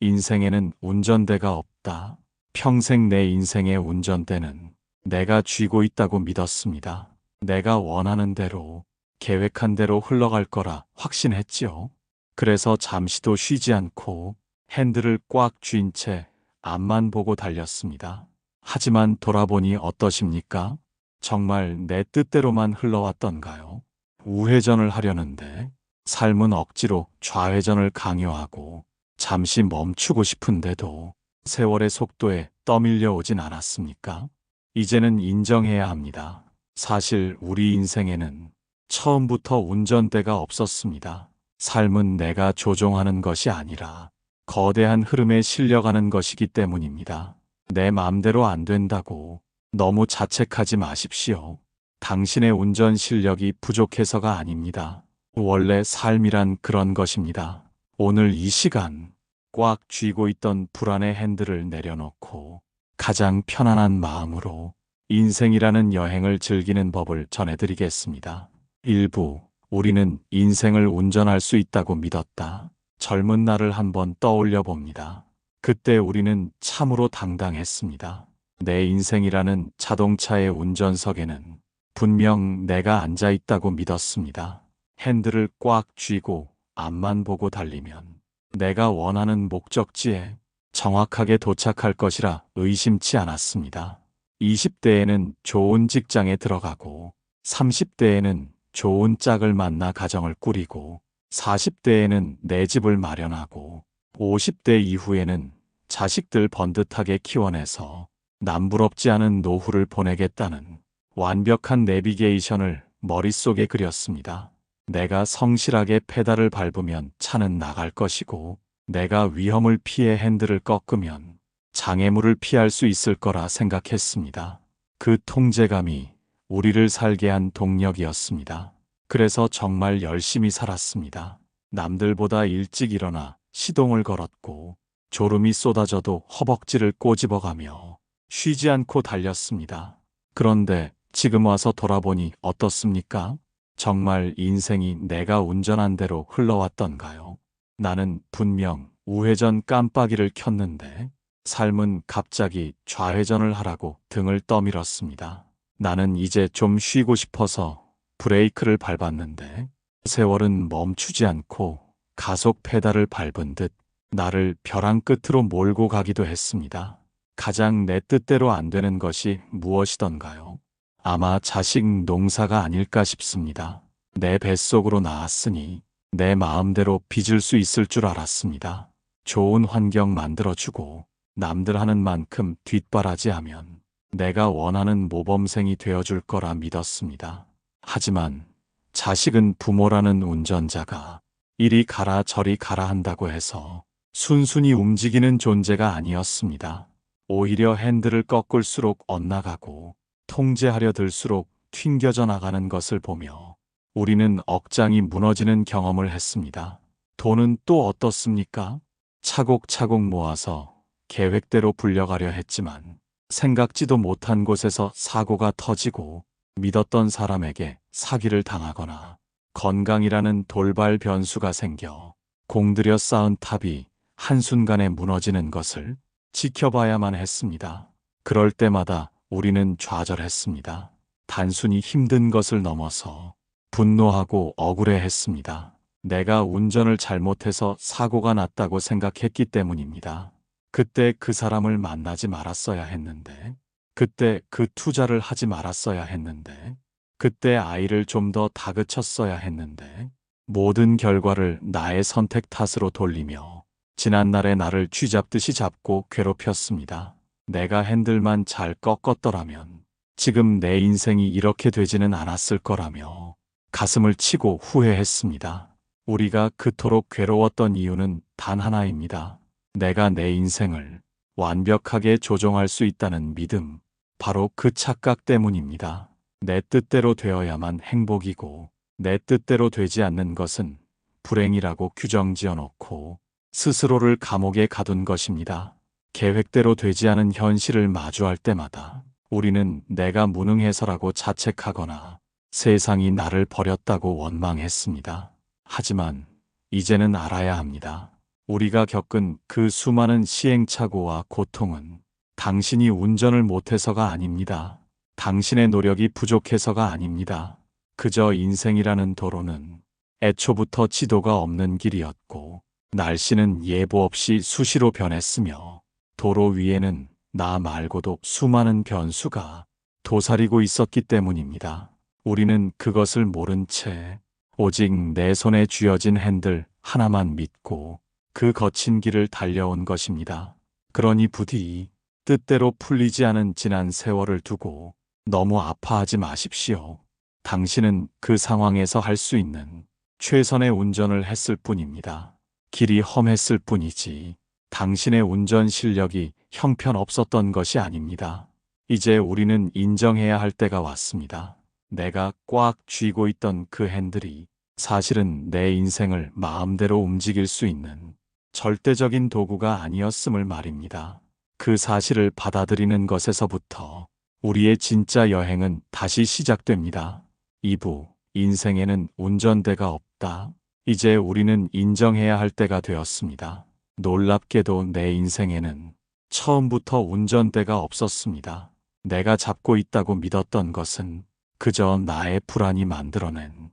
인생에는 운전대가 없다. 평생 내 인생의 운전대는 내가 쥐고 있다고 믿었습니다. 내가 원하는 대로, 계획한 대로 흘러갈 거라 확신했지요. 그래서 잠시도 쉬지 않고 핸들을 꽉 쥔 채 앞만 보고 달렸습니다. 하지만 돌아보니 어떠십니까? 정말 내 뜻대로만 흘러왔던가요? 우회전을 하려는데 삶은 억지로 좌회전을 강요하고 잠시 멈추고 싶은데도 세월의 속도에 떠밀려 오진 않았습니까? 이제는 인정해야 합니다. 사실 우리 인생에는 처음부터 운전대가 없었습니다. 삶은 내가 조종하는 것이 아니라 거대한 흐름에 실려가는 것이기 때문입니다. 내 마음대로 안 된다고 너무 자책하지 마십시오. 당신의 운전 실력이 부족해서가 아닙니다. 원래 삶이란 그런 것입니다. 오늘 이 시간 꽉 쥐고 있던 불안의 핸들을 내려놓고 가장 편안한 마음으로 인생이라는 여행을 즐기는 법을 전해드리겠습니다. 1부, 우리는 인생을 운전할 수 있다고 믿었다. 젊은 날을 한번 떠올려 봅니다. 그때 우리는 참으로 당당했습니다. 내 인생이라는 자동차의 운전석에는 분명 내가 앉아 있다고 믿었습니다. 핸들을 꽉 쥐고 앞만 보고 달리면 내가 원하는 목적지에 정확하게 도착할 것이라 의심치 않았습니다. 20대에는 좋은 직장에 들어가고 30대에는 좋은 짝을 만나 가정을 꾸리고 40대에는 내 집을 마련하고 50대 이후에는 자식들 번듯하게 키워내서 남부럽지 않은 노후를 보내겠다는 완벽한 내비게이션을 머릿속에 그렸습니다. 내가 성실하게 페달을 밟으면 차는 나갈 것이고 내가 위험을 피해 핸들을 꺾으면 장애물을 피할 수 있을 거라 생각했습니다. 그 통제감이 우리를 살게 한 동력이었습니다. 그래서 정말 열심히 살았습니다. 남들보다 일찍 일어나 시동을 걸었고 졸음이 쏟아져도 허벅지를 꼬집어가며 쉬지 않고 달렸습니다. 그런데 지금 와서 돌아보니 어떻습니까? 정말 인생이 내가 운전한 대로 흘러왔던가요? 나는 분명 우회전 깜빡이를 켰는데 삶은 갑자기 좌회전을 하라고 등을 떠밀었습니다. 나는 이제 좀 쉬고 싶어서 브레이크를 밟았는데 세월은 멈추지 않고 가속 페달을 밟은 듯 나를 벼랑 끝으로 몰고 가기도 했습니다. 가장 내 뜻대로 안 되는 것이 무엇이던가요? 아마 자식 농사가 아닐까 싶습니다. 내 뱃속으로 나왔으니 내 마음대로 빚을 수 있을 줄 알았습니다. 좋은 환경 만들어주고 남들 하는 만큼 뒷바라지하면 내가 원하는 모범생이 되어줄 거라 믿었습니다. 하지만 자식은 부모라는 운전자가 이리 가라 저리 가라 한다고 해서 순순히 움직이는 존재가 아니었습니다. 오히려 핸들을 꺾을수록 엇나가고 통제하려 들수록 튕겨져 나가는 것을 보며 우리는 억장이 무너지는 경험을 했습니다. 돈은 또 어떻습니까? 차곡차곡 모아서 계획대로 불려가려 했지만 생각지도 못한 곳에서 사고가 터지고 믿었던 사람에게 사기를 당하거나 건강이라는 돌발 변수가 생겨 공들여 쌓은 탑이 한순간에 무너지는 것을 지켜봐야만 했습니다. 그럴 때마다 우리는 좌절했습니다. 단순히 힘든 것을 넘어서 분노하고 억울해했습니다. 내가 운전을 잘못해서 사고가 났다고 생각했기 때문입니다. 그때 그 사람을 만나지 말았어야 했는데, 그때 그 투자를 하지 말았어야 했는데, 그때 아이를 좀 더 다그쳤어야 했는데, 모든 결과를 나의 선택 탓으로 돌리며 지난날의 나를 쥐잡듯이 잡고 괴롭혔습니다. 내가 핸들만 잘 꺾었더라면 지금 내 인생이 이렇게 되지는 않았을 거라며 가슴을 치고 후회했습니다. 우리가 그토록 괴로웠던 이유는 단 하나입니다. 내가 내 인생을 완벽하게 조종할 수 있다는 믿음, 바로 그 착각 때문입니다. 내 뜻대로 되어야만 행복이고 내 뜻대로 되지 않는 것은 불행이라고 규정 지어놓고 스스로를 감옥에 가둔 것입니다. 계획대로 되지 않은 현실을 마주할 때마다 우리는 내가 무능해서라고 자책하거나 세상이 나를 버렸다고 원망했습니다. 하지만 이제는 알아야 합니다. 우리가 겪은 그 수많은 시행착오와 고통은 당신이 운전을 못해서가 아닙니다. 당신의 노력이 부족해서가 아닙니다. 그저 인생이라는 도로는 애초부터 지도가 없는 길이었고, 날씨는 예보 없이 수시로 변했으며, 도로 위에는 나 말고도 수많은 변수가 도사리고 있었기 때문입니다. 우리는 그것을 모른 채 오직 내 손에 쥐어진 핸들 하나만 믿고 그 거친 길을 달려온 것입니다. 그러니 부디 뜻대로 풀리지 않은 지난 세월을 두고 너무 아파하지 마십시오. 당신은 그 상황에서 할 수 있는 최선의 운전을 했을 뿐입니다. 길이 험했을 뿐이지 당신의 운전 실력이 형편없었던 것이 아닙니다. 이제 우리는 인정해야 할 때가 왔습니다. 내가 꽉 쥐고 있던 그 핸들이 사실은 내 인생을 마음대로 움직일 수 있는 절대적인 도구가 아니었음을 말입니다. 그 사실을 받아들이는 것에서부터 우리의 진짜 여행은 다시 시작됩니다. 2부, 인생에는 운전대가 없다. 이제 우리는 인정해야 할 때가 되었습니다. 놀랍게도 내 인생에는 처음부터 운전대가 없었습니다. 내가 잡고 있다고 믿었던 것은 그저 나의 불안이 만들어낸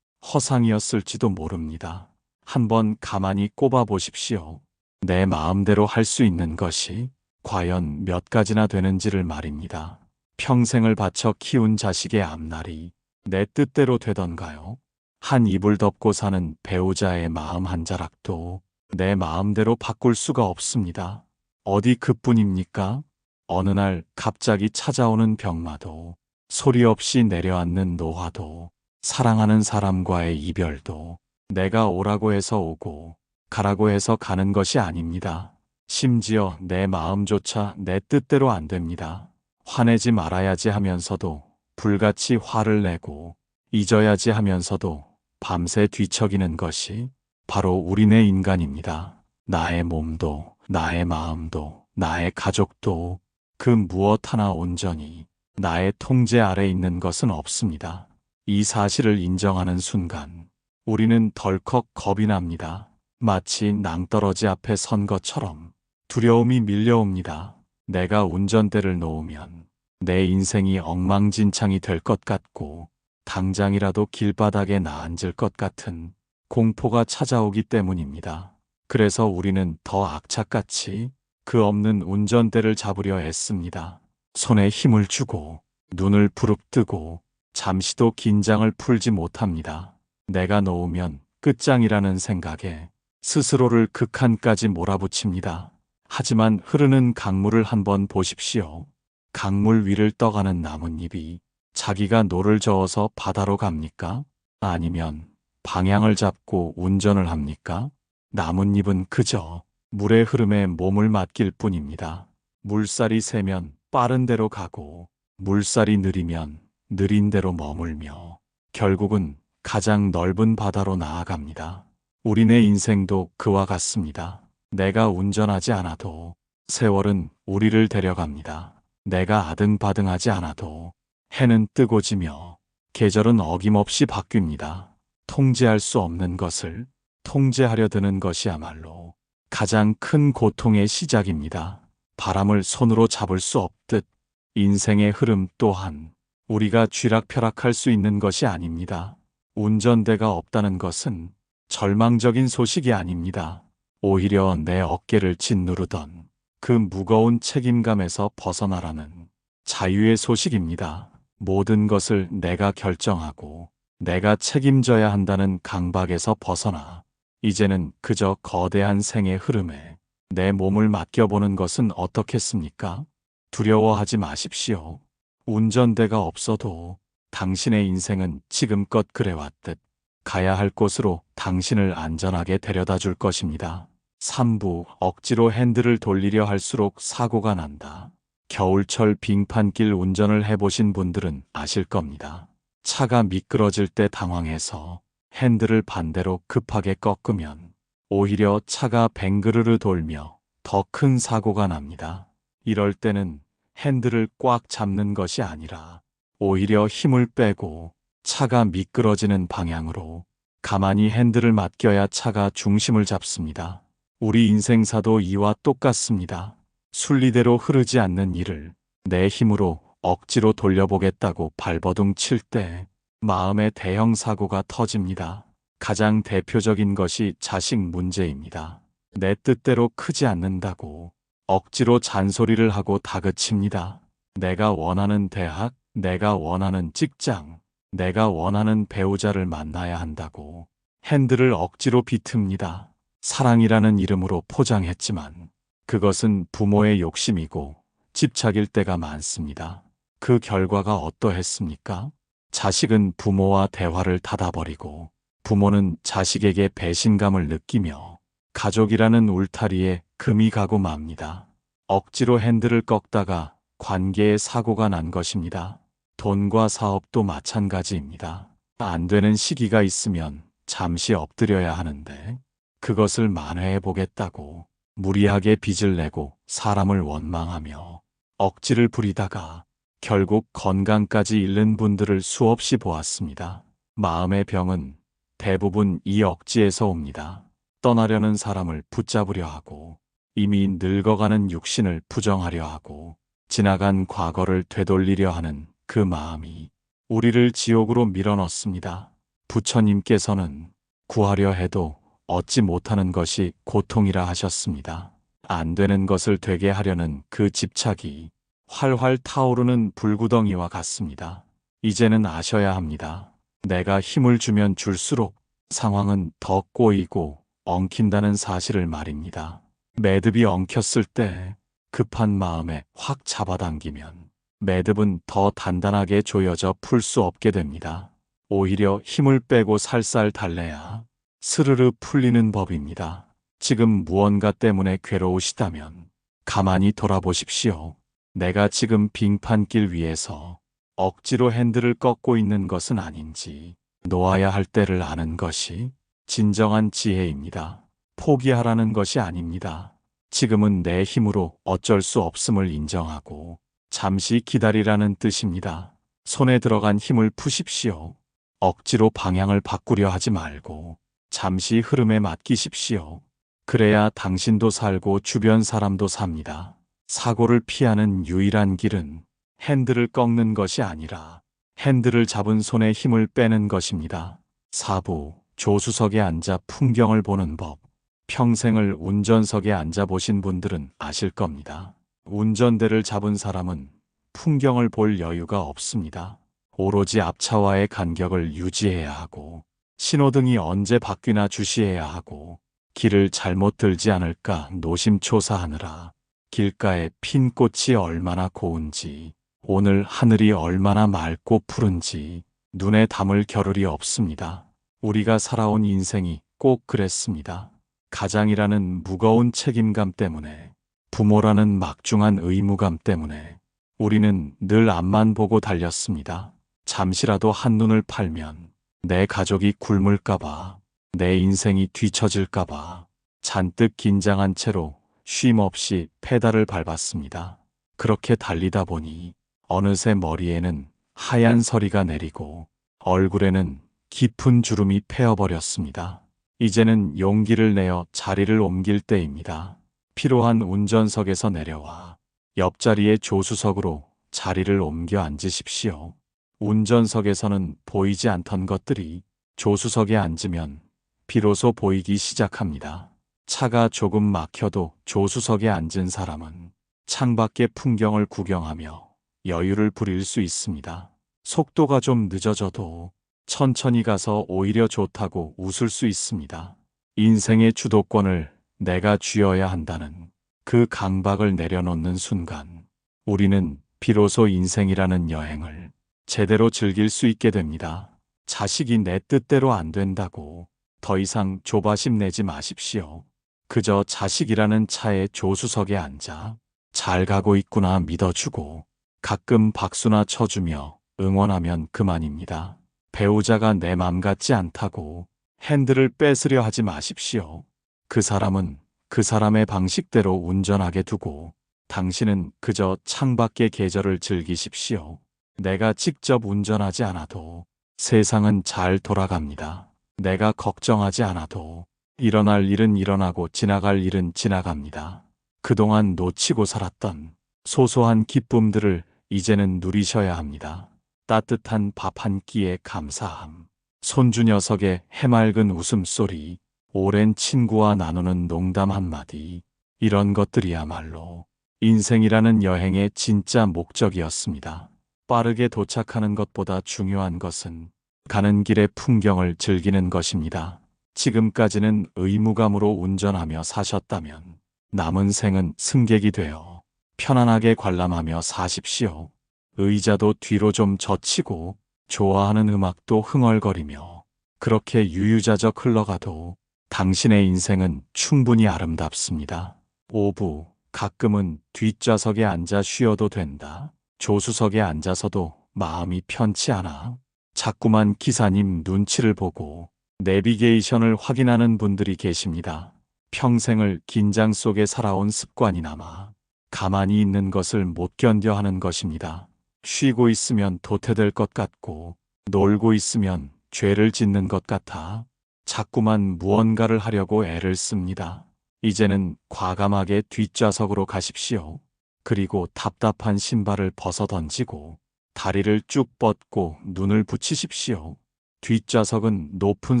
허상이었을지도 모릅니다. 한번 가만히 꼽아 보십시오. 내 마음대로 할 수 있는 것이 과연 몇 가지나 되는지를 말입니다. 평생을 바쳐 키운 자식의 앞날이 내 뜻대로 되던가요? 한 이불 덮고 사는 배우자의 마음 한 자락도 내 마음대로 바꿀 수가 없습니다. 어디 그뿐입니까? 어느 날 갑자기 찾아오는 병마도, 소리 없이 내려앉는 노화도, 사랑하는 사람과의 이별도 내가 오라고 해서 오고 가라고 해서 가는 것이 아닙니다. 심지어 내 마음조차 내 뜻대로 안 됩니다. 화내지 말아야지 하면서도 불같이 화를 내고 잊어야지 하면서도 밤새 뒤척이는 것이 바로 우리네 인간입니다. 나의 몸도, 나의 마음도, 나의 가족도 그 무엇 하나 온전히 나의 통제 아래 있는 것은 없습니다. 이 사실을 인정하는 순간 우리는 덜컥 겁이 납니다. 마치 낭떠러지 앞에 선 것처럼 두려움이 밀려옵니다. 내가 운전대를 놓으면 내 인생이 엉망진창이 될 것 같고 당장이라도 길바닥에 나앉을 것 같은 공포가 찾아오기 때문입니다. 그래서 우리는 더 악착같이 그 없는 운전대를 잡으려 애씁니다. 손에 힘을 주고 눈을 부릅뜨고 잠시도 긴장을 풀지 못합니다. 내가 놓으면 끝장이라는 생각에 스스로를 극한까지 몰아붙입니다. 하지만 흐르는 강물을 한번 보십시오. 강물 위를 떠가는 나뭇잎이 자기가 노를 저어서 바다로 갑니까? 아니면 방향을 잡고 운전을 합니까? 나뭇잎은 그저 물의 흐름에 몸을 맡길 뿐입니다. 물살이 세면 빠른 대로 가고 물살이 느리면 느린 대로 머물며 결국은 가장 넓은 바다로 나아갑니다. 우리네 인생도 그와 같습니다. 내가 운전하지 않아도 세월은 우리를 데려갑니다. 내가 아등바등하지 않아도 해는 뜨고 지며 계절은 어김없이 바뀝니다. 통제할 수 없는 것을 통제하려 드는 것이야말로 가장 큰 고통의 시작입니다. 바람을 손으로 잡을 수 없듯 인생의 흐름 또한 우리가 쥐락펴락할 수 있는 것이 아닙니다. 운전대가 없다는 것은 절망적인 소식이 아닙니다. 오히려 내 어깨를 짓누르던 그 무거운 책임감에서 벗어나라는 자유의 소식입니다. 모든 것을 내가 결정하고 내가 책임져야 한다는 강박에서 벗어나 이제는 그저 거대한 생의 흐름에 내 몸을 맡겨보는 것은 어떻겠습니까? 두려워하지 마십시오. 운전대가 없어도 당신의 인생은 지금껏 그래왔듯 가야 할 곳으로 당신을 안전하게 데려다 줄 것입니다. 3부, 억지로 핸들을 돌리려 할수록 사고가 난다. 겨울철 빙판길 운전을 해보신 분들은 아실 겁니다. 차가 미끄러질 때 당황해서 핸들을 반대로 급하게 꺾으면 오히려 차가 뱅그르르 돌며 더 큰 사고가 납니다. 이럴 때는 핸들을 꽉 잡는 것이 아니라 오히려 힘을 빼고 차가 미끄러지는 방향으로 가만히 핸들을 맡겨야 차가 중심을 잡습니다. 우리 인생사도 이와 똑같습니다. 순리대로 흐르지 않는 일을 내 힘으로 억지로 돌려보겠다고 발버둥 칠 때 마음의 대형 사고가 터집니다. 가장 대표적인 것이 자식 문제입니다. 내 뜻대로 크지 않는다고 억지로 잔소리를 하고 다그칩니다. 내가 원하는 대학, 내가 원하는 직장, 내가 원하는 배우자를 만나야 한다고 핸들을 억지로 비틉니다. 사랑이라는 이름으로 포장했지만 그것은 부모의 욕심이고 집착일 때가 많습니다. 그 결과가 어떠했습니까? 자식은 부모와 대화를 닫아버리고 부모는 자식에게 배신감을 느끼며 가족이라는 울타리에 금이 가고 맙니다. 억지로 핸들을 꺾다가 관계에 사고가 난 것입니다. 돈과 사업도 마찬가지입니다. 안 되는 시기가 있으면 잠시 엎드려야 하는데 그것을 만회해 보겠다고 무리하게 빚을 내고 사람을 원망하며 억지를 부리다가 결국 건강까지 잃는 분들을 수없이 보았습니다. 마음의 병은 대부분 이 억지에서 옵니다. 떠나려는 사람을 붙잡으려 하고 이미 늙어가는 육신을 부정하려 하고 지나간 과거를 되돌리려 하는 그 마음이 우리를 지옥으로 밀어넣습니다. 부처님께서는 구하려 해도 얻지 못하는 것이 고통이라 하셨습니다. 안 되는 것을 되게 하려는 그 집착이 활활 타오르는 불구덩이와 같습니다. 이제는 아셔야 합니다. 내가 힘을 주면 줄수록 상황은 더 꼬이고 엉킨다는 사실을 말입니다. 매듭이 엉켰을 때 급한 마음에 확 잡아당기면 매듭은 더 단단하게 조여져 풀 수 없게 됩니다. 오히려 힘을 빼고 살살 달래야 스르르 풀리는 법입니다. 지금 무언가 때문에 괴로우시다면 가만히 돌아보십시오. 내가 지금 빙판길 위에서 억지로 핸들을 꺾고 있는 것은 아닌지 놓아야 할 때를 아는 것이 진정한 지혜입니다. 포기하라는 것이 아닙니다. 지금은 내 힘으로 어쩔 수 없음을 인정하고 잠시 기다리라는 뜻입니다. 손에 들어간 힘을 푸십시오. 억지로 방향을 바꾸려 하지 말고 잠시 흐름에 맡기십시오. 그래야 당신도 살고 주변 사람도 삽니다. 사고를 피하는 유일한 길은 핸들을 꺾는 것이 아니라 핸들을 잡은 손에 힘을 빼는 것입니다. 4부 조수석에 앉아 풍경을 보는 법. 평생을 운전석에 앉아 보신 분들은 아실 겁니다. 운전대를 잡은 사람은 풍경을 볼 여유가 없습니다. 오로지 앞차와의 간격을 유지해야 하고 신호등이 언제 바뀌나 주시해야 하고 길을 잘못 들지 않을까 노심초사하느라 길가에 핀 꽃이 얼마나 고운지 오늘 하늘이 얼마나 맑고 푸른지 눈에 담을 겨를이 없습니다. 우리가 살아온 인생이 꼭 그랬습니다. 가장이라는 무거운 책임감 때문에 부모라는 막중한 의무감 때문에 우리는 늘 앞만 보고 달렸습니다. 잠시라도 한눈을 팔면 내 가족이 굶을까봐 내 인생이 뒤처질까봐 잔뜩 긴장한 채로 쉼 없이 페달을 밟았습니다. 그렇게 달리다 보니 어느새 머리에는 하얀 서리가 내리고 얼굴에는 깊은 주름이 패어버렸습니다. 이제는 용기를 내어 자리를 옮길 때입니다. 피로한 운전석에서 내려와 옆자리의 조수석으로 자리를 옮겨 앉으십시오. 운전석에서는 보이지 않던 것들이 조수석에 앉으면 비로소 보이기 시작합니다. 차가 조금 막혀도 조수석에 앉은 사람은 창밖의 풍경을 구경하며 여유를 부릴 수 있습니다. 속도가 좀 늦어져도 천천히 가서 오히려 좋다고 웃을 수 있습니다. 인생의 주도권을 내가 쥐어야 한다는 그 강박을 내려놓는 순간 우리는 비로소 인생이라는 여행을 제대로 즐길 수 있게 됩니다. 자식이 내 뜻대로 안 된다고 더 이상 조바심 내지 마십시오. 그저 자식이라는 차의 조수석에 앉아 잘 가고 있구나 믿어주고 가끔 박수나 쳐주며 응원하면 그만입니다. 배우자가 내 맘 같지 않다고 핸들을 뺏으려 하지 마십시오. 그 사람은 그 사람의 방식대로 운전하게 두고 당신은 그저 창밖의 계절을 즐기십시오. 내가 직접 운전하지 않아도 세상은 잘 돌아갑니다. 내가 걱정하지 않아도 일어날 일은 일어나고 지나갈 일은 지나갑니다. 그동안 놓치고 살았던 소소한 기쁨들을 이제는 누리셔야 합니다. 따뜻한 밥 한 끼의 감사함, 손주 녀석의 해맑은 웃음소리, 오랜 친구와 나누는 농담 한마디, 이런 것들이야말로 인생이라는 여행의 진짜 목적이었습니다. 빠르게 도착하는 것보다 중요한 것은 가는 길의 풍경을 즐기는 것입니다. 지금까지는 의무감으로 운전하며 사셨다면 남은 생은 승객이 되어 편안하게 관람하며 사십시오. 의자도 뒤로 좀 젖히고 좋아하는 음악도 흥얼거리며 그렇게 유유자적 흘러가도 당신의 인생은 충분히 아름답습니다. 5부, 가끔은 뒷좌석에 앉아 쉬어도 된다. 조수석에 앉아서도 마음이 편치 않아. 자꾸만 기사님 눈치를 보고 내비게이션을 확인하는 분들이 계십니다. 평생을 긴장 속에 살아온 습관이 남아 가만히 있는 것을 못 견뎌 하는 것입니다. 쉬고 있으면 도태될 것 같고 놀고 있으면 죄를 짓는 것 같아 자꾸만 무언가를 하려고 애를 씁니다. 이제는 과감하게 뒷좌석으로 가십시오. 그리고 답답한 신발을 벗어 던지고 다리를 쭉 뻗고 눈을 붙이십시오. 뒷좌석은 높은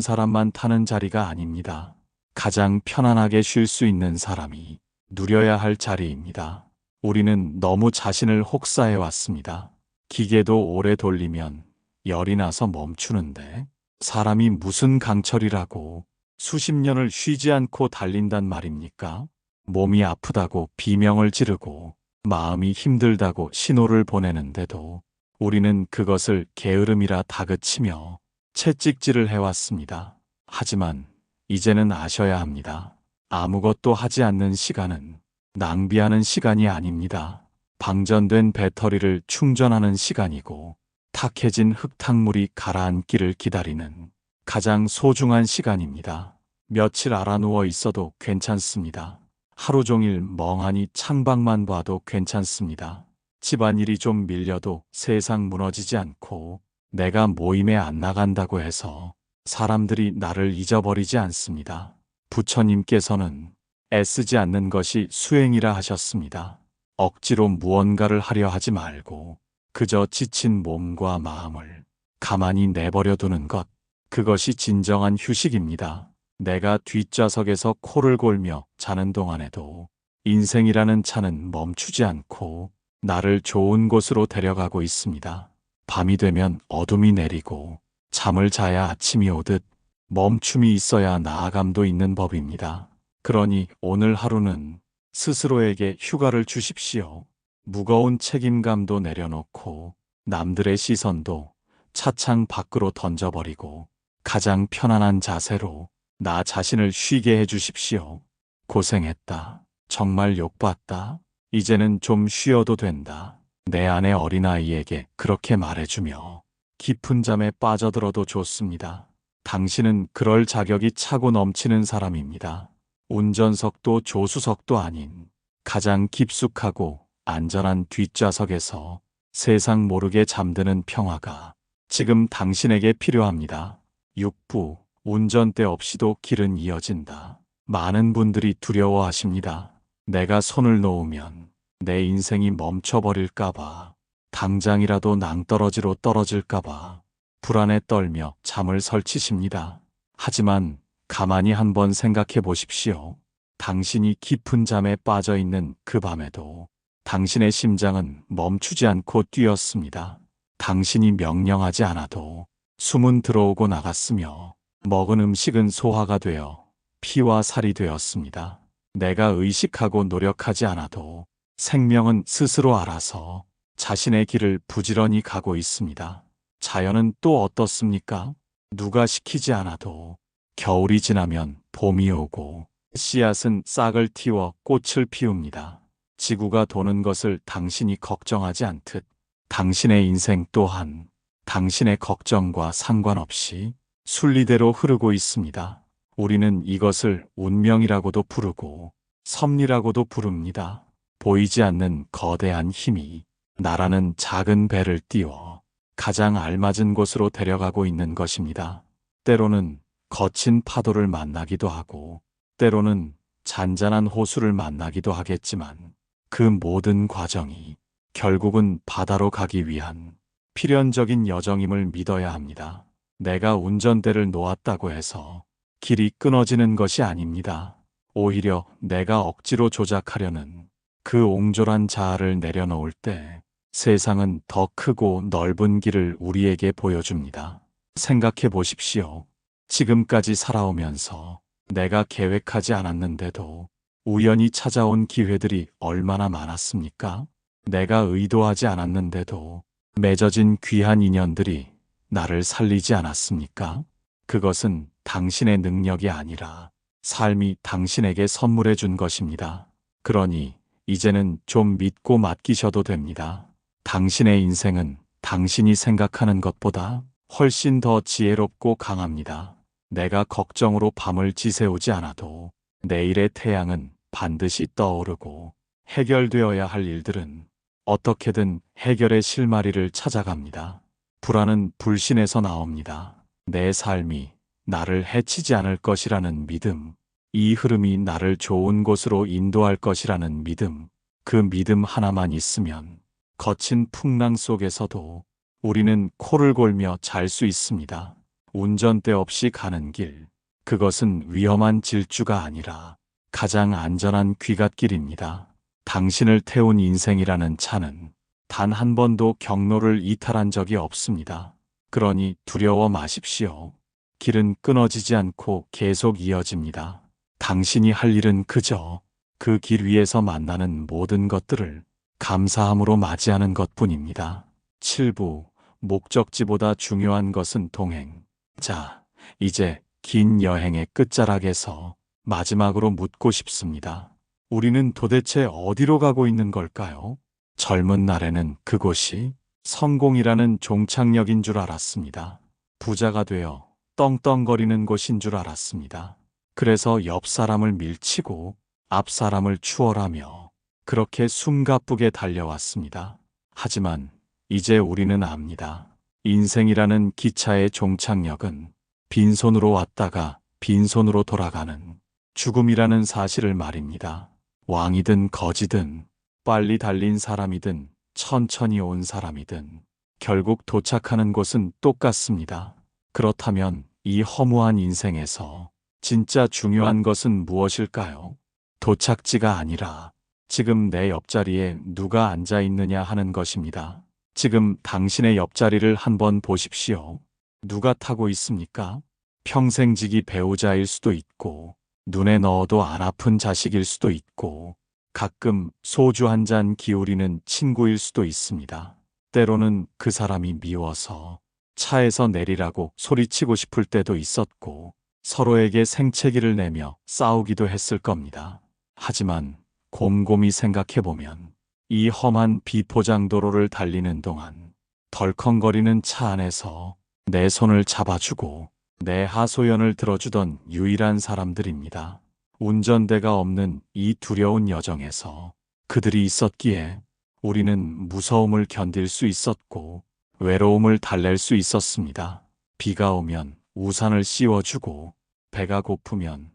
사람만 타는 자리가 아닙니다. 가장 편안하게 쉴 수 있는 사람이 누려야 할 자리입니다. 우리는 너무 자신을 혹사해 왔습니다. 기계도 오래 돌리면 열이 나서 멈추는데 사람이 무슨 강철이라고 수십 년을 쉬지 않고 달린단 말입니까? 몸이 아프다고 비명을 지르고 마음이 힘들다고 신호를 보내는데도 우리는 그것을 게으름이라 다그치며 채찍질을 해왔습니다. 하지만 이제는 아셔야 합니다. 아무것도 하지 않는 시간은 낭비하는 시간이 아닙니다. 방전된 배터리를 충전하는 시간이고 탁해진 흙탕물이 가라앉기를 기다리는 가장 소중한 시간입니다. 며칠 알아누워 있어도 괜찮습니다. 하루 종일 멍하니 창밖만 봐도 괜찮습니다. 집안일이 좀 밀려도 세상 무너지지 않고 내가 모임에 안 나간다고 해서 사람들이 나를 잊어버리지 않습니다. 부처님께서는 애쓰지 않는 것이 수행이라 하셨습니다. 억지로 무언가를 하려 하지 말고 그저 지친 몸과 마음을 가만히 내버려 두는 것, 그것이 진정한 휴식입니다. 내가 뒷좌석에서 코를 골며 자는 동안에도 인생이라는 차는 멈추지 않고 나를 좋은 곳으로 데려가고 있습니다. 밤이 되면 어둠이 내리고 잠을 자야 아침이 오듯 멈춤이 있어야 나아감도 있는 법입니다. 그러니 오늘 하루는 스스로에게 휴가를 주십시오. 무거운 책임감도 내려놓고 남들의 시선도 차창 밖으로 던져버리고 가장 편안한 자세로 나 자신을 쉬게 해주십시오. 고생했다. 정말 욕봤다. 이제는 좀 쉬어도 된다. 내 안의 어린아이에게 그렇게 말해주며 깊은 잠에 빠져들어도 좋습니다. 당신은 그럴 자격이 차고 넘치는 사람입니다. 운전석도 조수석도 아닌 가장 깊숙하고 안전한 뒷좌석에서 세상 모르게 잠드는 평화가 지금 당신에게 필요합니다. 6부, 운전대 없이도 길은 이어진다. 많은 분들이 두려워하십니다. 내가 손을 놓으면 내 인생이 멈춰버릴까봐, 당장이라도 낭떠러지로 떨어질까봐 불안에 떨며 잠을 설치십니다. 하지만 가만히 한번 생각해 보십시오. 당신이 깊은 잠에 빠져 있는 그 밤에도 당신의 심장은 멈추지 않고 뛰었습니다. 당신이 명령하지 않아도 숨은 들어오고 나갔으며 먹은 음식은 소화가 되어 피와 살이 되었습니다. 내가 의식하고 노력하지 않아도 생명은 스스로 알아서 자신의 길을 부지런히 가고 있습니다. 자연은 또 어떻습니까? 누가 시키지 않아도 겨울이 지나면 봄이 오고 씨앗은 싹을 틔워 꽃을 피웁니다. 지구가 도는 것을 당신이 걱정하지 않듯 당신의 인생 또한 당신의 걱정과 상관없이 순리대로 흐르고 있습니다. 우리는 이것을 운명이라고도 부르고 섭리라고도 부릅니다. 보이지 않는 거대한 힘이 나라는 작은 배를 띄워 가장 알맞은 곳으로 데려가고 있는 것입니다. 때로는 거친 파도를 만나기도 하고, 때로는 잔잔한 호수를 만나기도 하겠지만, 그 모든 과정이 결국은 바다로 가기 위한 필연적인 여정임을 믿어야 합니다. 내가 운전대를 놓았다고 해서 길이 끊어지는 것이 아닙니다. 오히려 내가 억지로 조작하려는 그 옹졸한 자아를 내려놓을 때 세상은 더 크고 넓은 길을 우리에게 보여줍니다. 생각해 보십시오. 지금까지 살아오면서 내가 계획하지 않았는데도 우연히 찾아온 기회들이 얼마나 많았습니까? 내가 의도하지 않았는데도 맺어진 귀한 인연들이 나를 살리지 않았습니까? 그것은 당신의 능력이 아니라 삶이 당신에게 선물해 준 것입니다. 그러니 이제는 좀 믿고 맡기셔도 됩니다. 당신의 인생은 당신이 생각하는 것보다 훨씬 더 지혜롭고 강합니다. 내가 걱정으로 밤을 지새우지 않아도 내일의 태양은 반드시 떠오르고 해결되어야 할 일들은 어떻게든 해결의 실마리를 찾아갑니다. 불안은 불신에서 나옵니다. 내 삶이 나를 해치지 않을 것이라는 믿음, 이 흐름이 나를 좋은 곳으로 인도할 것이라는 믿음, 그 믿음 하나만 있으면 거친 풍랑 속에서도 우리는 코를 골며 잘 수 있습니다. 운전대 없이 가는 길, 그것은 위험한 질주가 아니라 가장 안전한 귀갓길입니다. 당신을 태운 인생이라는 차는 단 한 번도 경로를 이탈한 적이 없습니다. 그러니 두려워 마십시오. 길은 끊어지지 않고 계속 이어집니다. 당신이 할 일은 그저 그 길 위에서 만나는 모든 것들을 감사함으로 맞이하는 것뿐입니다. 7부 목적지보다 중요한 것은 동행. 자, 이제 긴 여행의 끝자락에서 마지막으로 묻고 싶습니다. 우리는 도대체 어디로 가고 있는 걸까요? 젊은 날에는 그곳이 성공이라는 종착역인 줄 알았습니다. 부자가 되어 떵떵거리는 곳인 줄 알았습니다. 그래서 옆 사람을 밀치고 앞 사람을 추월하며 그렇게 숨가쁘게 달려왔습니다. 하지만 이제 우리는 압니다. 인생이라는 기차의 종착역은 빈손으로 왔다가 빈손으로 돌아가는 죽음이라는 사실을 말입니다. 왕이든 거지든 빨리 달린 사람이든 천천히 온 사람이든 결국 도착하는 곳은 똑같습니다. 그렇다면 이 허무한 인생에서 진짜 중요한 것은 무엇일까요? 도착지가 아니라 지금 내 옆자리에 누가 앉아 있느냐 하는 것입니다. 지금 당신의 옆자리를 한번 보십시오. 누가 타고 있습니까? 평생지기 배우자일 수도 있고, 눈에 넣어도 안 아픈 자식일 수도 있고, 가끔 소주 한 잔 기울이는 친구일 수도 있습니다. 때로는 그 사람이 미워서 차에서 내리라고 소리치고 싶을 때도 있었고, 서로에게 생채기를 내며 싸우기도 했을 겁니다. 하지만 곰곰이 생각해보면 이 험한 비포장도로를 달리는 동안 덜컹거리는 차 안에서 내 손을 잡아주고 내 하소연을 들어주던 유일한 사람들입니다. 운전대가 없는 이 두려운 여정에서 그들이 있었기에 우리는 무서움을 견딜 수 있었고 외로움을 달랠 수 있었습니다. 비가 오면 우산을 씌워주고 배가 고프면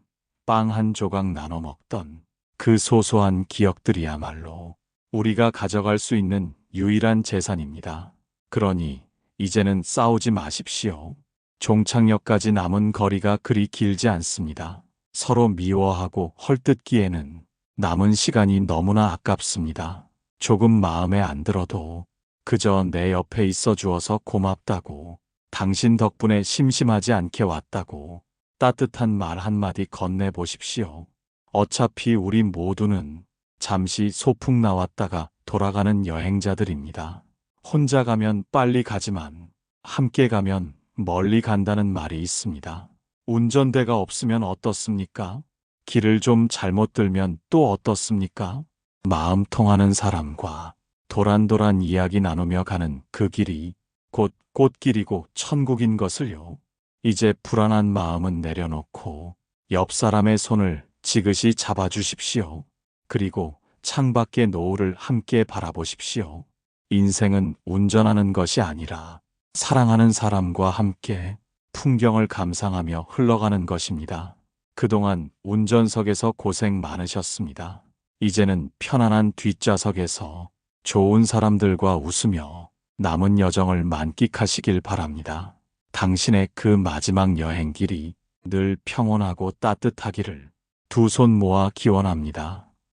빵 한 조각 나눠 먹던 그 소소한 기억들이야말로 우리가 가져갈 수 있는 유일한 재산입니다. 그러니 이제는 싸우지 마십시오. 종착역까지 남은 거리가 그리 길지 않습니다. 서로 미워하고 헐뜯기에는 남은 시간이 너무나 아깝습니다. 조금 마음에 안 들어도 그저 내 옆에 있어 주어서 고맙다고, 당신 덕분에 심심하지 않게 왔다고 따뜻한 말 한마디 건네보십시오. 어차피 우리 모두는 잠시 소풍 나왔다가 돌아가는 여행자들입니다. 혼자 가면 빨리 가지만 함께 가면 멀리 간다는 말이 있습니다. 운전대가 없으면 어떻습니까? 길을 좀 잘못 들면 또 어떻습니까? 마음 통하는 사람과 도란도란 이야기 나누며 가는 그 길이 곧 꽃길이고 천국인 것을요. 이제 불안한 마음은 내려놓고 옆 사람의 손을 지그시 잡아주십시오. 그리고 창밖의 노을을 함께 바라보십시오. 인생은 운전하는 것이 아니라 사랑하는 사람과 함께 풍경을 감상하며 흘러가는 것입니다. 그동안 운전석에서 고생 많으셨습니다. 이제는 편안한 뒷좌석에서 좋은 사람들과 웃으며 남은 여정을 만끽하시길 바랍니다. 당신의 그 마지막 여행길이 늘 평온하고 따뜻하기를 두 손 모아 기원합니다.